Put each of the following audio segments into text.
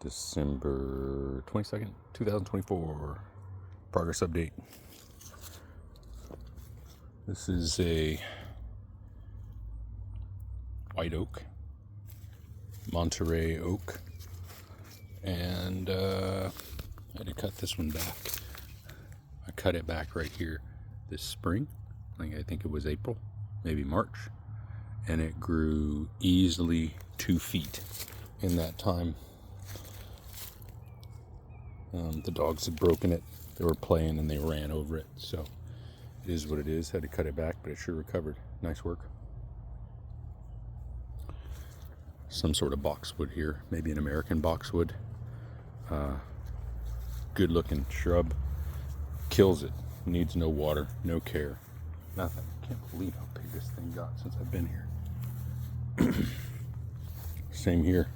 December 22nd, 2024. Progress update. This is a white oak, Monterey oak, and I had to cut this one back. I cut it back right here this spring. I think it was April, maybe March, and it grew easily 2 feet in that time. The dogs had broken it. They were playing and they ran over it. So it is what it is. Had to cut it back, but it sure recovered. Nice work. Some sort of boxwood here. Maybe an American boxwood. Good looking shrub. Kills it. Needs no water, no care. Nothing. Can't believe how big this thing got since I've been here. Same here.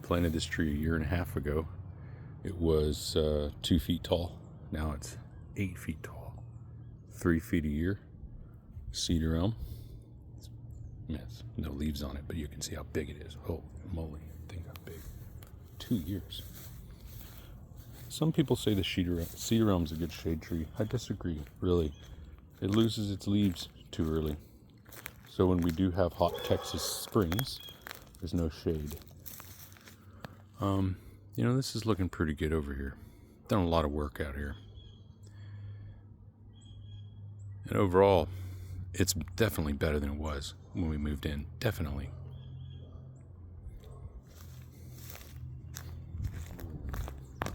Planted this tree 1.5 years ago. It was 2 feet tall. Now it's 8 feet tall. 3 feet a year. Cedar elm. Yes, no leaves on it, but you can see how big it is. Holy moly, thing got big. 2 years. Some people say the cedar elm's a good shade tree. I disagree, really. It loses its leaves too early. So when we do have hot Texas springs, there's no shade. You know, this is looking pretty good over here. Done a lot of work out here. And overall, it's definitely better than it was when we moved in. Definitely. A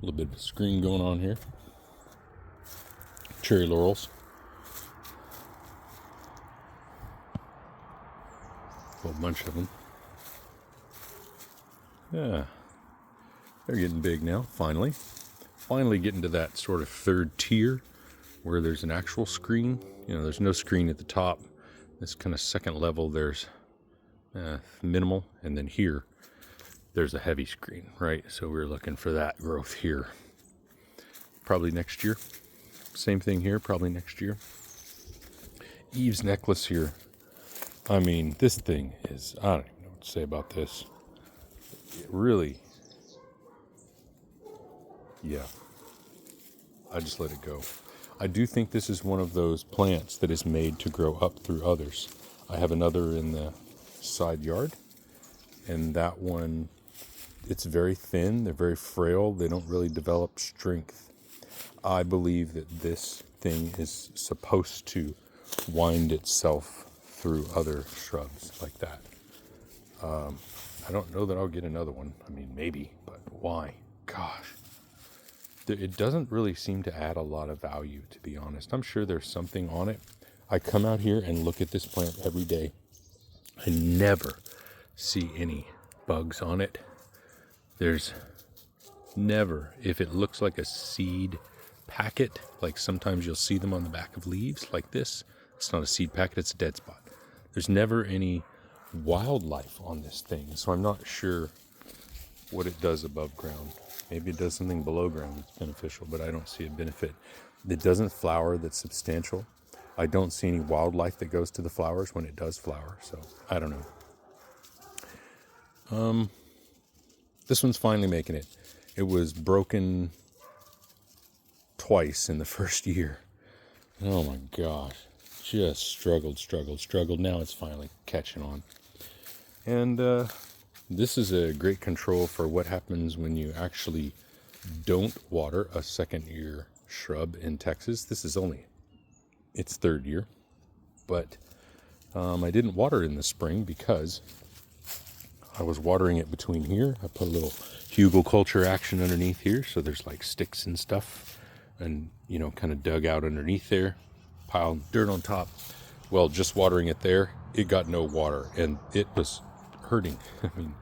little bit of a screen going on here. Cherry laurels. A whole bunch of them. Yeah, they're getting big now, finally. Finally getting to that sort of third tier where there's an actual screen. You know, there's no screen at the top. This kind of second level, there's minimal. And then here, there's a heavy screen, right? So we're looking for that growth here. Probably next year. Same thing here, probably next year. Eve's necklace here. I mean, this thing is, I don't even know what to say about this. It really, yeah, I just let it go. I do think this is one of those plants that is made to grow up through others. I have another in the side yard, and that one, it's very thin, they're very frail, they don't really develop strength. I believe that this thing is supposed to wind itself through other shrubs like that. I don't know that I'll get another one. I mean, maybe, but why? Gosh. It doesn't really seem to add a lot of value, to be honest. I'm sure there's something on it. I come out here and look at this plant every day. I never see any bugs on it. There's never, if it looks like a seed packet, like sometimes you'll see them on the back of leaves like this. It's not a seed packet, it's a dead spot. There's never any wildlife on this thing, so I'm not sure what it does above ground. Maybe it does something below ground that's beneficial, but I don't see a benefit. It doesn't flower that's substantial. I don't see any wildlife that goes to the flowers when it does flower, so I don't know. This one's finally making it. It was broken twice in the first year. Oh my gosh. Just struggled. Now it's finally catching on. And this is a great control for what happens when you actually don't water a second year shrub in Texas. This is only its third year, but I didn't water it in the spring because I was watering it between here. I put a little hugelkultur action underneath here, so there's like sticks and stuff, and you know, kind of dug out underneath there, piled dirt on top. Well, just watering it there, it got no water, and it was hurting. I mean,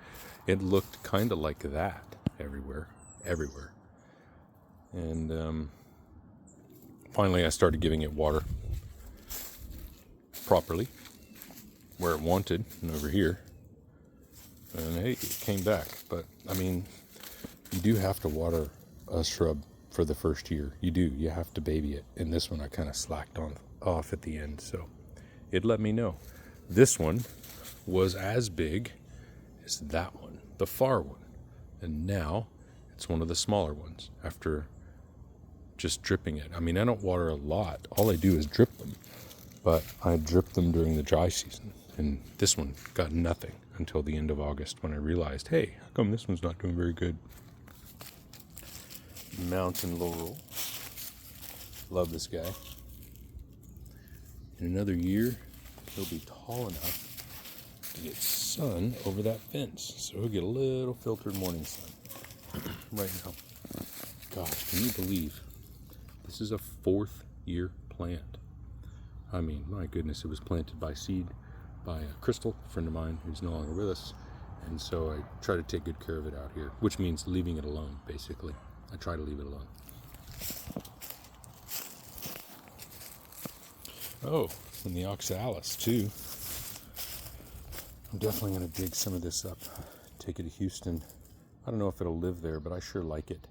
it looked kind of like that everywhere. And finally I started giving it water properly where it wanted, and over here, and hey, it came back. But I mean, you do have to water a shrub for the first year. You have to baby it, and this one I kind of slacked off at the end, so it let me know. This one was as big as that one. the far one. And now it's one of the smaller ones after just dripping it. I mean, I don't water a lot. All I do is drip them. But I drip them during the dry season. And this one got nothing until the end of August when I realized, hey, how come this one's not doing very good? Mountain laurel. Love this guy. In another year, he'll be tall enough to get sun over that fence. So he'll get a little filtered morning sun. Right now. Gosh, can you believe this is a 4th year plant? I mean, my goodness, it was planted by seed by Crystal, a friend of mine who's no longer with us. And so I try to take good care of it out here, which means leaving it alone, basically. I try to leave it alone. Oh, and the oxalis, too. I'm definitely going to dig some of this up, take it to Houston. I don't know if it'll live there, but I sure like it.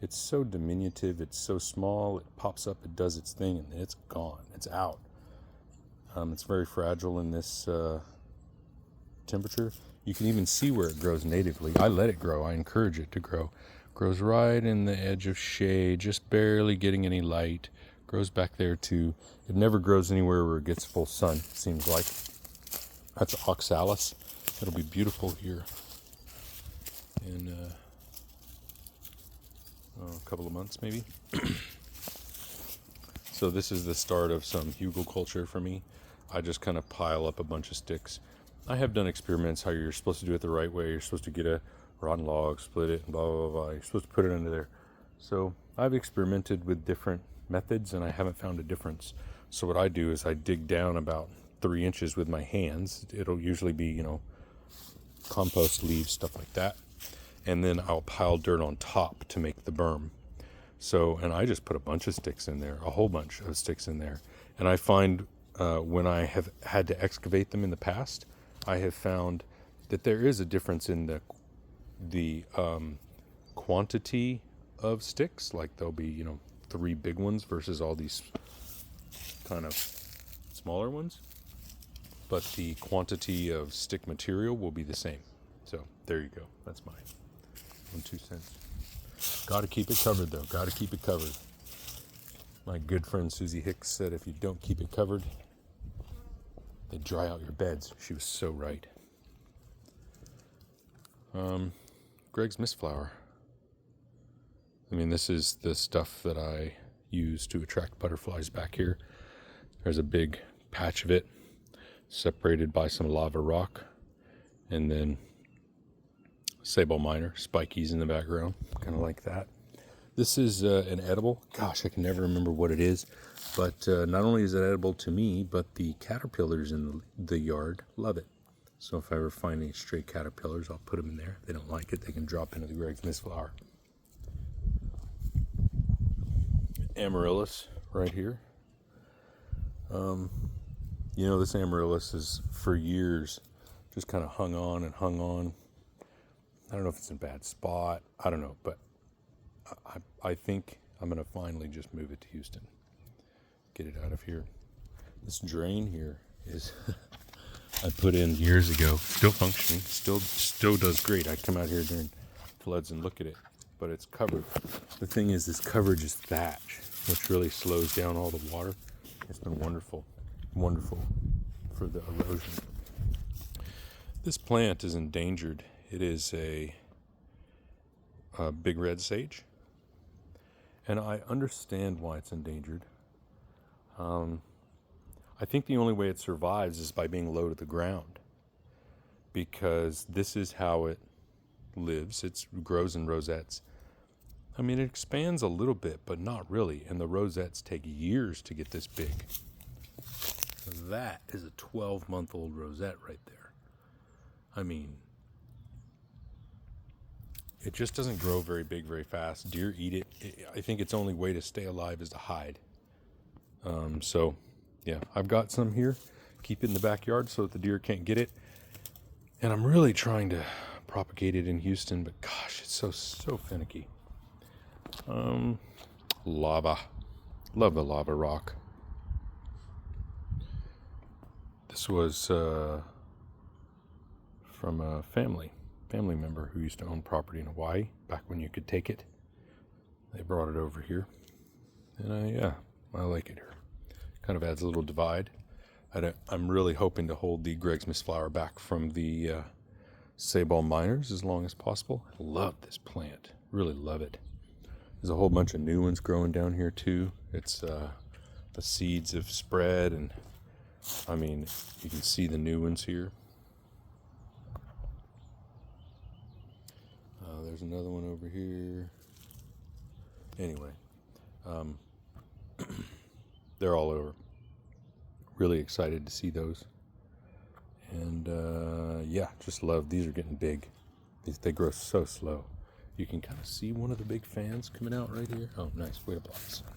It's so diminutive, it's so small, it pops up, it does its thing, and it's gone. It's out. It's very fragile in this temperature. You can even see where it grows natively. I let it grow. I encourage it to grow. Grows right in the edge of shade, just barely getting any light. Grows back there too. It never grows anywhere where it gets full sun, it seems like. That's oxalis. It'll be beautiful here in a couple of months maybe. So this is the start of some hugelkultur for me. I just kind of pile up a bunch of sticks. I have done experiments how you're supposed to do it the right way. You're supposed to get a rotten log, split it, blah, blah, blah. You're supposed to put it under there. So I've experimented with different methods and I haven't found a difference. So what I do is I dig down about 3 inches with my hands. It'll usually be, compost leaves, stuff like that. And then I'll pile dirt on top to make the berm. So, and I just put a bunch of sticks in there, a whole bunch of sticks in there. And I find when I have had to excavate them in the past, I have found that there is a difference in the quantity of sticks. Like there'll be, 3 big ones versus all these kind of smaller ones. But the quantity of stick material will be the same. So there you go. That's my 2 cents. Got to keep it covered, though. Got to keep it covered. My good friend Susie Hicks said if you don't keep it covered, they dry out your beds. She was so right. Greg's Mistflower. I mean, this is the stuff that I use to attract butterflies back here. There's a big patch of it separated by some lava rock, and then sable minor, spikies in the background, kind of like that. This is an edible. Gosh, I can never remember what it is, but not only is it edible to me, but the caterpillars in the yard love it. So if I ever find any stray caterpillars, I'll put them in there. If they don't like it, they can drop into the Greg's Mistflower. Amaryllis right here. This amaryllis is for years just kind of hung on and hung on. I don't know if it's in a bad spot. I don't know, but I think I'm going to finally just move it to Houston. Get it out of here. This drain here is I put in years ago. Still functioning. Still does great. I come out here during floods and look at it, but it's covered. The thing is, this coverage is thatch, which really slows down all the water. It's been wonderful for the erosion. This plant is endangered. It is a big red sage, and I understand why it's endangered. I think the only way it survives is by being low to the ground, because this is how it lives. It grows in rosettes. I mean, it expands a little bit, but not really, and the rosettes take years to get this big. That is a 12-month-old rosette right there. I mean, it just doesn't grow very big very fast. Deer eat it. I think its only way to stay alive is to hide. So, yeah, I've got some here. Keep it in the backyard so that the deer can't get it. And I'm really trying to propagate it in Houston, but gosh, it's so finicky. Lava. Love the lava rock. This was from a family family member who used to own property in Hawaii back when you could take it. They brought it over here, and I like it here. Kind of adds a little divide. I'm really hoping to hold the Greg's Mistflower back from the Sabal Minors as long as possible. I love this plant. Really love it. There's a whole bunch of new ones growing down here too. It's the seeds have spread, and I mean, you can see the new ones here. There's another one over here. Anyway, they're all over. Really excited to see those. And just love. These are getting big. They grow so slow. You can kind of see one of the big fans coming out right here. Oh, nice. Way to block the sun.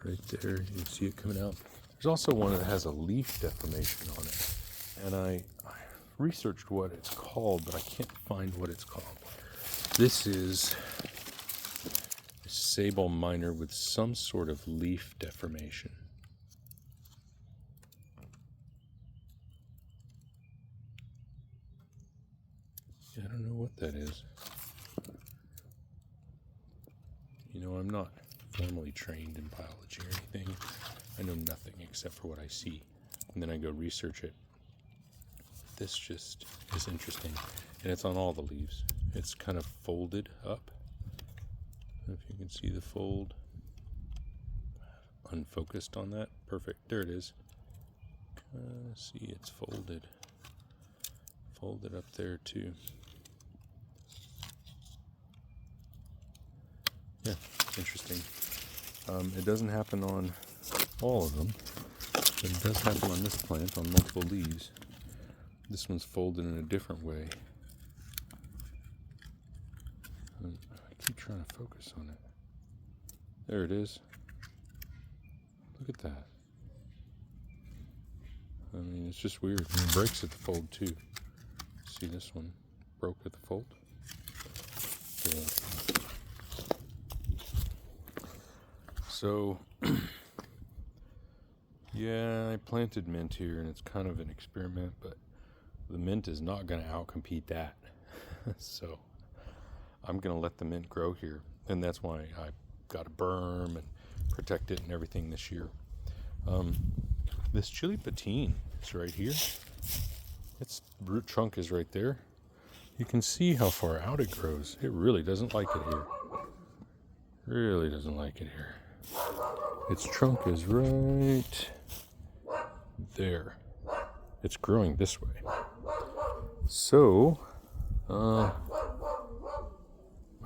Right there, you can see it coming out. There's also one that has a leaf deformation on it. And I researched what it's called, but I can't find what it's called. This is a Sabal Minor with some sort of leaf deformation. I don't know what that is. You know, I'm not formally trained in biology or anything. I know nothing except for what I see, and then I go research it. This just is interesting, and it's on all the leaves. It's kind of folded up. I don't know if you can see the fold. Unfocused on that. Perfect. There it is. See, it's folded. Folded up there too. Yeah, interesting. It doesn't happen on all of them, but it does happen on this plant on multiple leaves. This one's folded in a different way. I keep trying to focus on it. There it is. Look at that. I mean, it's just weird. It breaks at the fold too. See this one? Broke at the fold. Yeah. So, yeah, I planted mint here, and it's kind of an experiment, but the mint is not going to outcompete that. So, I'm going to let the mint grow here, and that's why I got a berm and protect it and everything this year. This chili patine is right here. Its root trunk is right there. You can see how far out it grows. It really doesn't like it here. Really doesn't like it here. Its trunk is right there. It's growing this way. So, I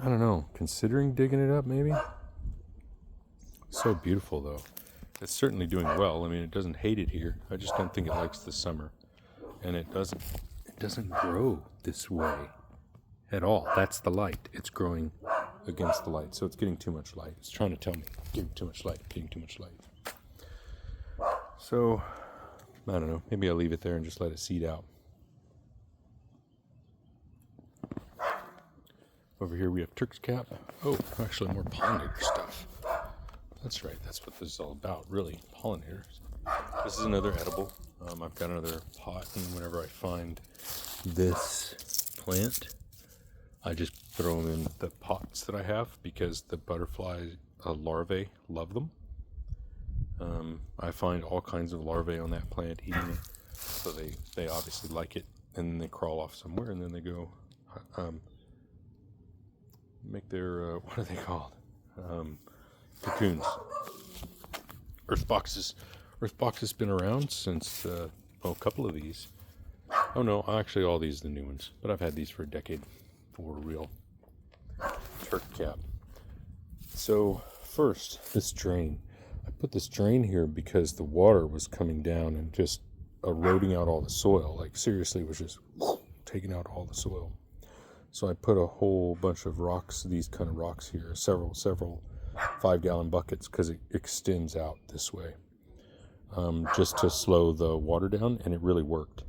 don't know, considering digging it up maybe? So beautiful though. It's certainly doing well. I mean, it doesn't hate it here. I just don't think it likes the summer. And it doesn't grow this way at all. That's the light. It's growing against the light. So it's getting too much light. It's trying to tell me, getting too much light, getting too much light. So, I don't know. Maybe I'll leave it there and just let it seed out. Over here we have Turk's cap. Oh, actually more pollinator stuff. That's right. That's what this is all about, really. Pollinators. This is another edible. I've got another pot, and whenever I find this plant, I just throw them in the pots that I have because the butterfly larvae love them. I find all kinds of larvae on that plant eating it, so they obviously like it, and then they crawl off somewhere, and then they go make their what are they called? Cocoons. Earthbox has been around since a couple of these. Oh no, actually all these are the new ones, but I've had these for a decade for real. Turk cap. So first, this drain. I put this drain here because the water was coming down and just eroding out all the soil. Like seriously, it was just taking out all the soil. So I put a whole bunch of rocks, these kind of rocks here, several 5-gallon buckets, because it extends out this way, just to slow the water down, and it really worked.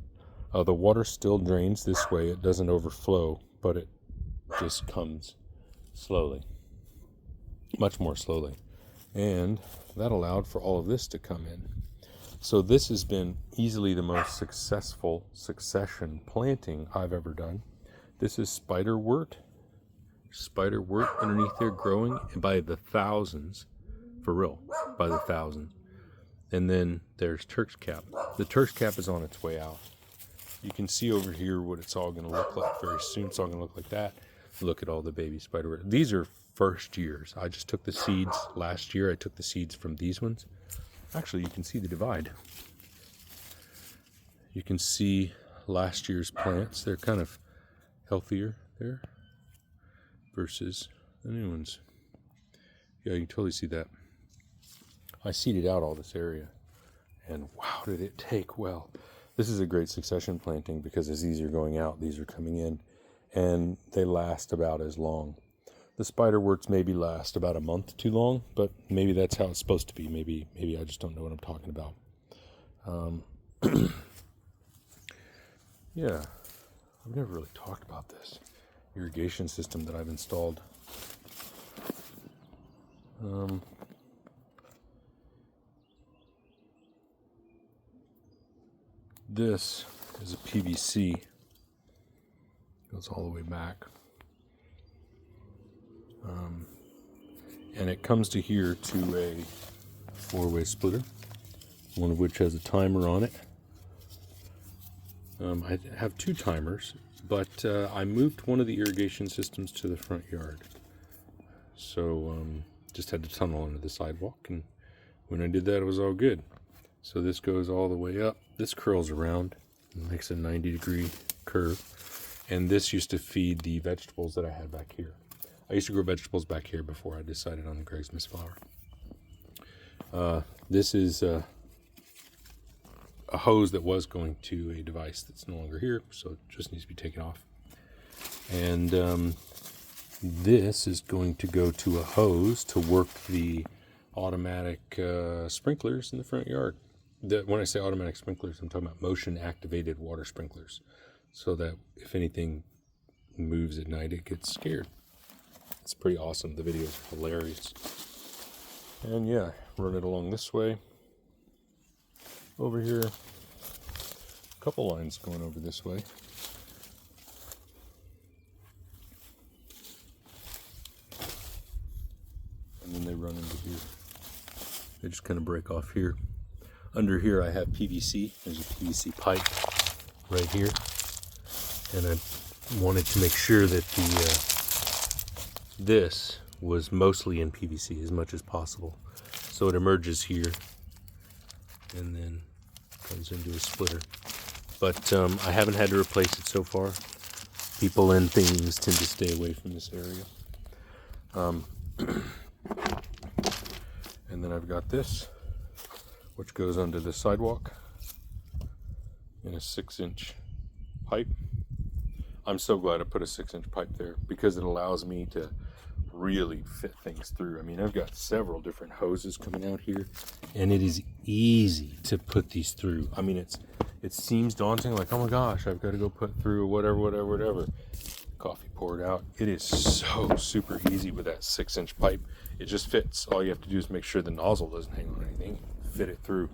The water still drains this way. It doesn't overflow, but it just comes slowly, much more slowly. And that allowed for all of this to come in. So this has been easily the most successful succession planting I've ever done. This is spiderwort. Spiderwort underneath there growing by the thousands, for real, by the thousands. And then there's Turk's cap. The Turk's cap is on its way out. You can see over here what it's all going to look like very soon. It's all going to look like that. Look at all the baby spiderwort. These are first years. I just took the seeds last year. I took the seeds from these ones. Actually, you can see the divide. You can see last year's plants. They're kind of healthier there versus the new ones. Yeah, you can totally see that. I seeded out all this area, and wow, did it take well. This is a great succession planting because as these are going out, these are coming in, and they last about as long. The spiderworts maybe last about a month too long, but maybe that's how it's supposed to be. Maybe I just don't know what I'm talking about. Yeah, I've never really talked about this irrigation system that I've installed. This is a PVC. Goes all the way back. And it comes to here to a 4-way splitter, one of which has a timer on it. I have 2 timers, but I moved one of the irrigation systems to the front yard. So just had to tunnel under the sidewalk, and when I did that, it was all good. So this goes all the way up. This curls around and makes a 90-degree curve. And this used to feed the vegetables that I had back here. I used to grow vegetables back here before I decided on the Greg's Mistflower. This is a hose that was going to a device that's no longer here, so it just needs to be taken off. And this is going to go to a hose to work the automatic sprinklers in the front yard. When I say automatic sprinklers, I'm talking about motion-activated water sprinklers, so that if anything moves at night, it gets scared. It's pretty awesome. The video is hilarious. And yeah, run it along this way. Over here, a couple lines going over this way. And then they run into here. They just kind of break off here. Under here I have PVC. There's a PVC pipe right here. And I wanted to make sure that this was mostly in PVC as much as possible. So it emerges here and then comes into a splitter. But I haven't had to replace it so far. People and things tend to stay away from this area. And then I've got this, which goes under the sidewalk in a 6-inch pipe. I'm so glad I put a 6-inch pipe there because it allows me to really fit things through. I mean, I've got several different hoses coming out here, and it is easy to put these through. I mean, it seems daunting, like, oh my gosh, I've got to go put through whatever. Coffee poured out. It is so super easy with that 6-inch pipe. It just fits. All you have to do is make sure the nozzle doesn't hang on anything. Fit it through.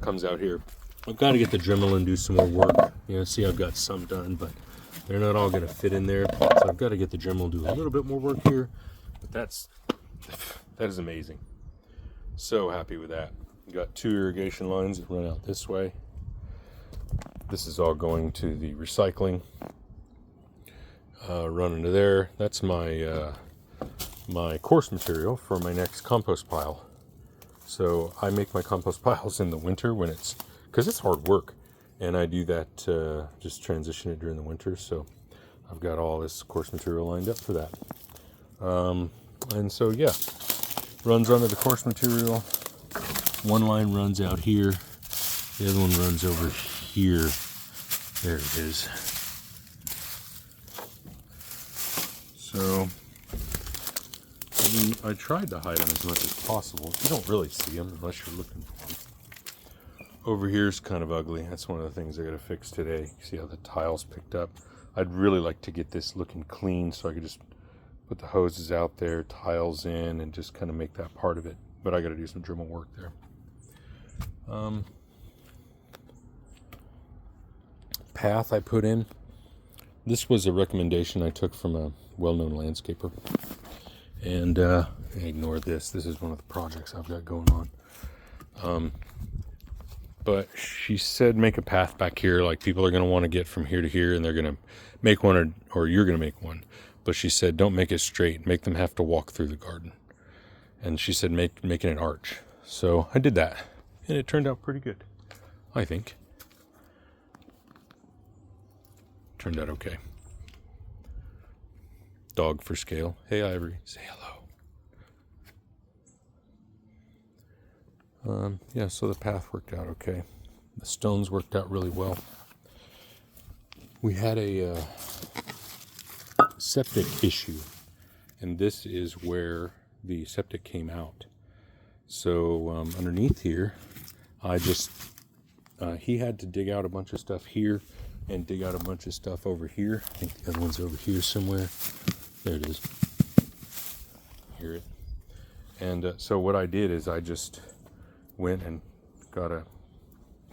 Comes out here. I've got to get the Dremel and do some more work. You know, see, I've got some done, but they're not all going to fit in there. So I've got to get the Dremel, do a little bit more work here. But that is amazing. So happy with that. We've got 2 irrigation lines that run out this way. This is all going to the recycling. Run into there. That's my my coarse material for my next compost pile. So I make my compost piles in the winter when because it's hard work, and I do that just transition it during the winter. So I've got all this coarse material lined up for that. And so yeah, runs under the coarse material. One line runs out here. The other one runs over here. There it is. So, I tried to hide them as much as possible. You don't really see them unless you're looking for them. Over here is kind of ugly. That's one of the things I got to fix today. See how the tiles picked up? I'd really like to get this looking clean so I could just put the hoses out there, tiles in, and just kind of make that part of it. But I got to do some Dremel work there. Path I put in. This was a recommendation I took from a well-known landscaper. And ignore this. This is one of the projects I've got going on. But she said make a path back here. Like people are going to want to get from here to here, and they're going to make one, or you're going to make one. But she said don't make it straight. Make them have to walk through the garden. And she said make it an arch. So I did that, and it turned out pretty good, I think. Turned out okay. Dog for scale. Hey Ivory, say hello. Yeah, so the path worked out okay. The stones worked out really well. We had a septic issue, and this is where the septic came out. So underneath here, he had to dig out a bunch of stuff here and dig out a bunch of stuff over here. I think the other one's over here somewhere. There it is. Hear it. And so what I did is I just went and got a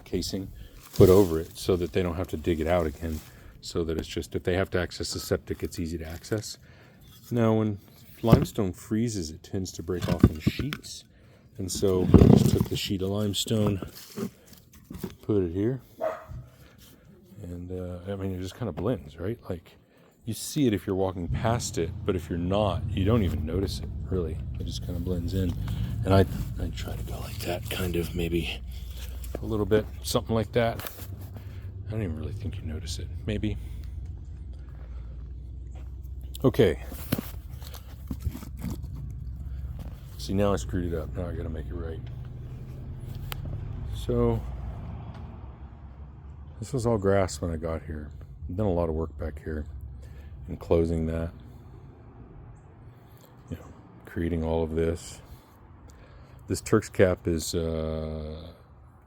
casing put over it so that they don't have to dig it out again, so that it's just, if they have to access the septic, it's easy to access. Now when limestone freezes, it tends to break off in sheets, and so I just took the sheet of limestone, put it here, and I mean, it just kind of blends, right? Like you see it if you're walking past it, but if you're not, you don't even notice it, really. It just kind of blends in. And I try to go like that, kind of, maybe a little bit, something like that. I don't even really think you notice it, maybe. Okay. See, now I screwed it up. Now I gotta make it right. So, this was all grass when I got here. I've done a lot of work back here. Enclosing that, creating all of this. This Turk's cap is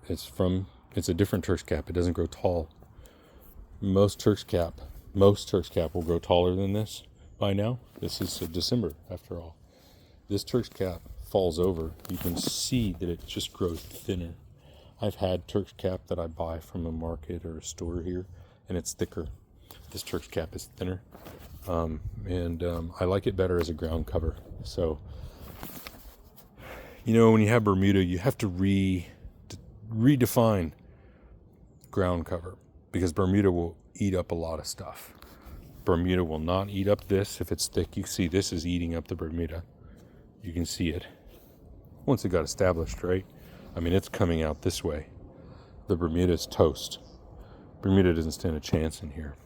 it's a different Turk's cap. It doesn't grow tall. Most Turk's cap will grow taller than this by now. This is December after all. This Turk's cap falls over. You can see that it just grows thinner. I've had Turk's cap that I buy from a market or a store here, and it's thicker. This Turk's cap is thinner, and I like it better as a ground cover. So, when you have Bermuda, you have to redefine ground cover, because Bermuda will eat up a lot of stuff. Bermuda will not eat up this if it's thick. You see this is eating up the Bermuda. You can see it once it got established, right? I mean, it's coming out this way. The Bermuda is toast. Bermuda doesn't stand a chance in here.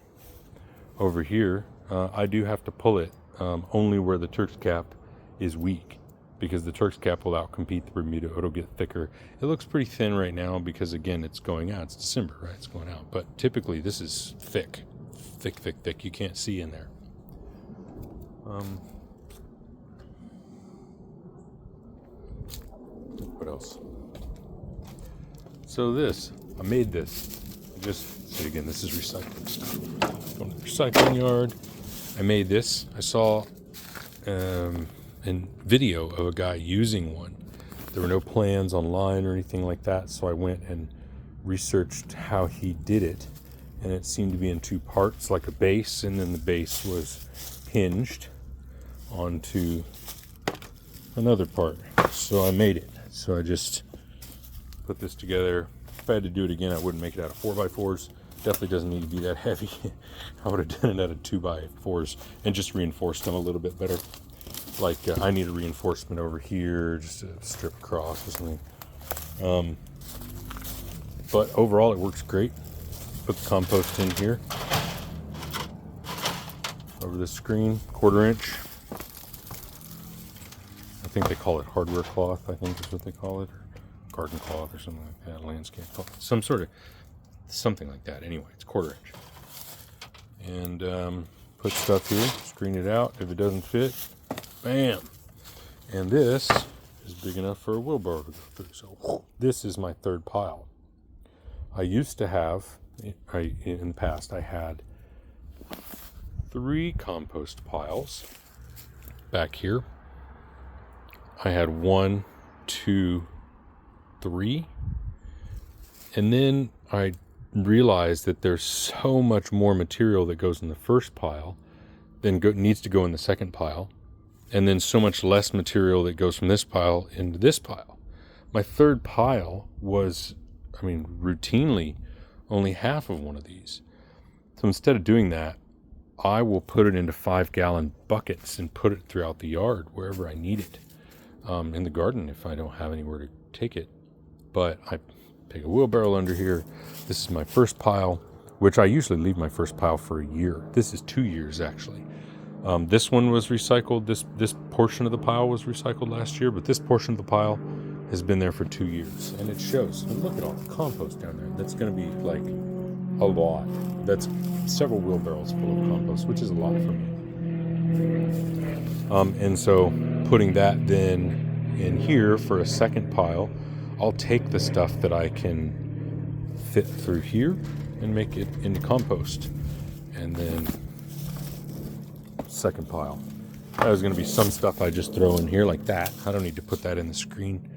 Over here, I do have to pull it only where the Turk's cap is weak, because the Turk's cap will outcompete the Bermuda. It'll get thicker. It looks pretty thin right now because, again, it's going out. It's December, right? It's going out. But typically, this is thick. Thick. You can't see in there. What else? So I made this. Again, this is recycling stuff. From the recycling yard. I made this. I saw a video of a guy using one. There were no plans online or anything like that, so I went and researched how he did it, and it seemed to be in two parts, like a base, and then the base was hinged onto another part. So I made it. So I just put this together. If I had to do it again, I wouldn't make it out of 4x4s. Definitely doesn't need to be that heavy. I would have done it out of 2x4s and just reinforced them a little bit better. Like I need a reinforcement over here, just a strip across or something. But overall, it works great. Put the compost in here over the screen, 1/4 inch. I think they call it hardware cloth. I think is what they call it, or garden cloth or something like that, landscape cloth, some sort of something like that. Anyway, it's 1/4 inch. And put stuff here, screen it out. If it doesn't fit, bam. And this is big enough for a wheelbarrow to go through. So this is my third pile. I used to have, in the past, I had 3 compost piles back here. I had 1, 2, 3, And then I realized that there's so much more material that goes in the first pile than needs to go in the second pile, and then so much less material that goes from this pile into this pile. My third pile was, routinely only half of one of these. So instead of doing that, I will put it into 5-gallon buckets and put it throughout the yard wherever I need it. In the garden if I don't have anywhere to take it. But I take a wheelbarrow under here. This is my first pile, which I usually leave my first pile for a year. This is 2 years actually. This one was recycled. This portion of the pile was recycled last year, but this portion of the pile has been there for 2 years, and it shows. And look at all the compost down there. That's going to be like a lot. That's several wheelbarrows full of compost, which is a lot for me. And so putting that then in here for a second pile, I'll take the stuff that I can fit through here and make it into compost. And then second pile. There's going to be some stuff I just throw in here like that. I don't need to put that in the screen.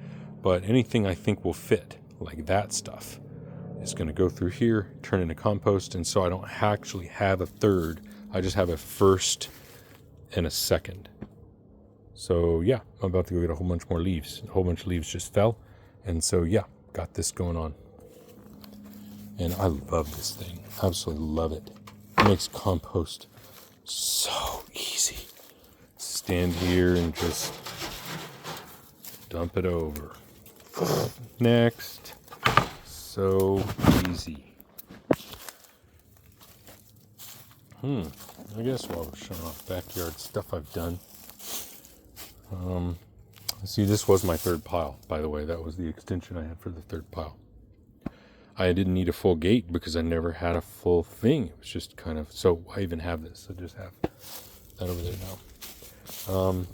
But anything I think will fit, like that stuff, is going to go through here, turn into compost. And so I don't actually have a third. I just have a first and a second. So yeah, I'm about to go get a whole bunch more leaves. A whole bunch of leaves just fell. And so yeah, got this going on. And I love this thing. Absolutely love it. It makes compost so easy. Stand here and just dump it over. Next. So easy. I guess while we're showing off backyard stuff I've done. See, this was my third pile, by the way. That was the extension I had for the third pile. I didn't need a full gate because I never had a full thing. It was just kind of, so I even have this. I just have that over there now.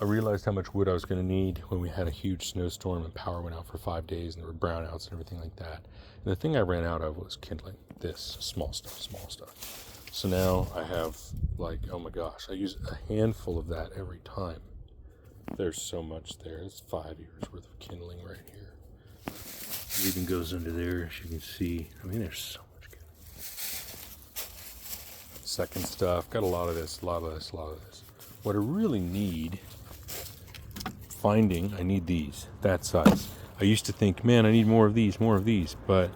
I realized how much wood I was going to need when we had a huge snowstorm and power went out for 5 days and there were brownouts and everything like that. And the thing I ran out of was kindling. This, small stuff. So now I have like, oh my gosh, I use a handful of that every time. There's so much there. It's 5 years worth of kindling right here. It even goes under there, as you can see. There's so much kindling. Second stuff, got a lot of this. What I really need, I need these, that size. I used to think, man, I need more of these, but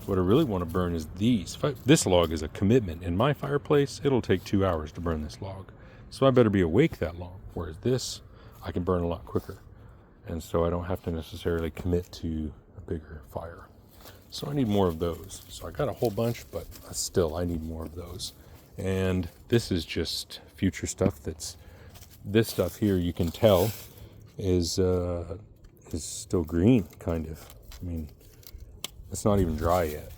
what I really want to burn is these. This log is a commitment. In my fireplace, it'll take 2 hours to burn this log. So I better be awake that long. Whereas this, I can burn a lot quicker. And so I don't have to necessarily commit to a bigger fire. So I need more of those. So I got a whole bunch, but still I need more of those. And this is just future stuff. This stuff here, you can tell is still green, kind of. It's not even dry yet.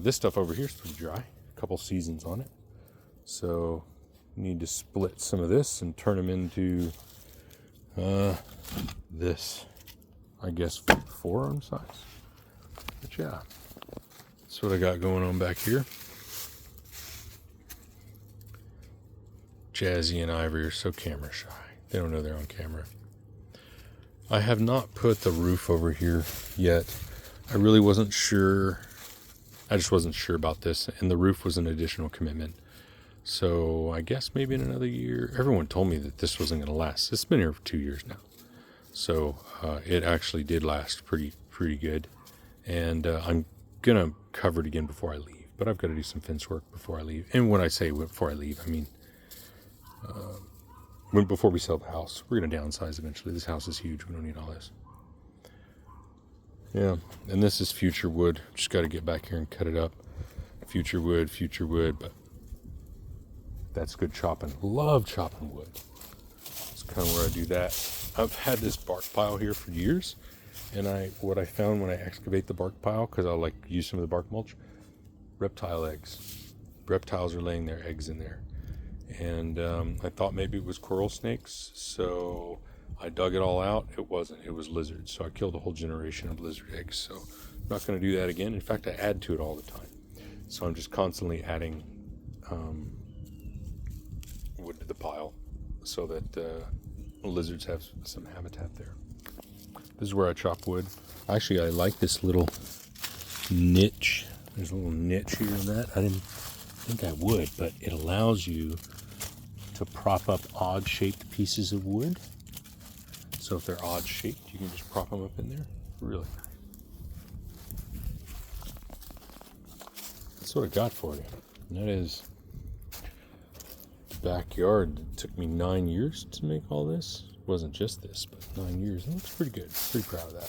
This stuff over here is pretty dry. A couple seasons on it. So need to split some of this and turn them into this, I guess, forearm size. But yeah, that's what I got going on back here. Jazzy and Ivory are so camera shy. They don't know they're on camera. I have not put the roof over here yet. I really wasn't sure. I just wasn't sure about this. And the roof was an additional commitment. So I guess maybe in another year. Everyone told me that this wasn't going to last. It's been here for 2 years now. So it actually did last pretty good. And I'm going to cover it again before I leave. But I've got to do some fence work before I leave. And when I say before I leave, I mean before we sell the house. We're going to downsize eventually. This house is huge. We don't need all this. Yeah, and this is future wood. Just got to get back here and cut it up. Future wood, but that's good chopping. Love chopping wood. That's kind of where I do that. I've had this bark pile here for years, and what I found when I excavate the bark pile, because I'll use some of the bark mulch, reptile eggs. Reptiles are laying their eggs in there. And I thought maybe it was coral snakes, so I dug it all out. It wasn't. It was lizards. So I killed a whole generation of lizard eggs. So I'm not going to do that again. In fact, I add to it all the time. So I'm just constantly adding wood to the pile so that lizards have some habitat there. This is where I chop wood. Actually, I like this little niche. There's a little niche here in that. I didn't think I would, but it allows you to prop up odd shaped pieces of wood. So if they're odd shaped, you can just prop them up in there. Really nice. That's what I got for you. And that is the backyard. It took me 9 years to make all this. It wasn't just this, but 9 years. It looks pretty good. Pretty proud of that.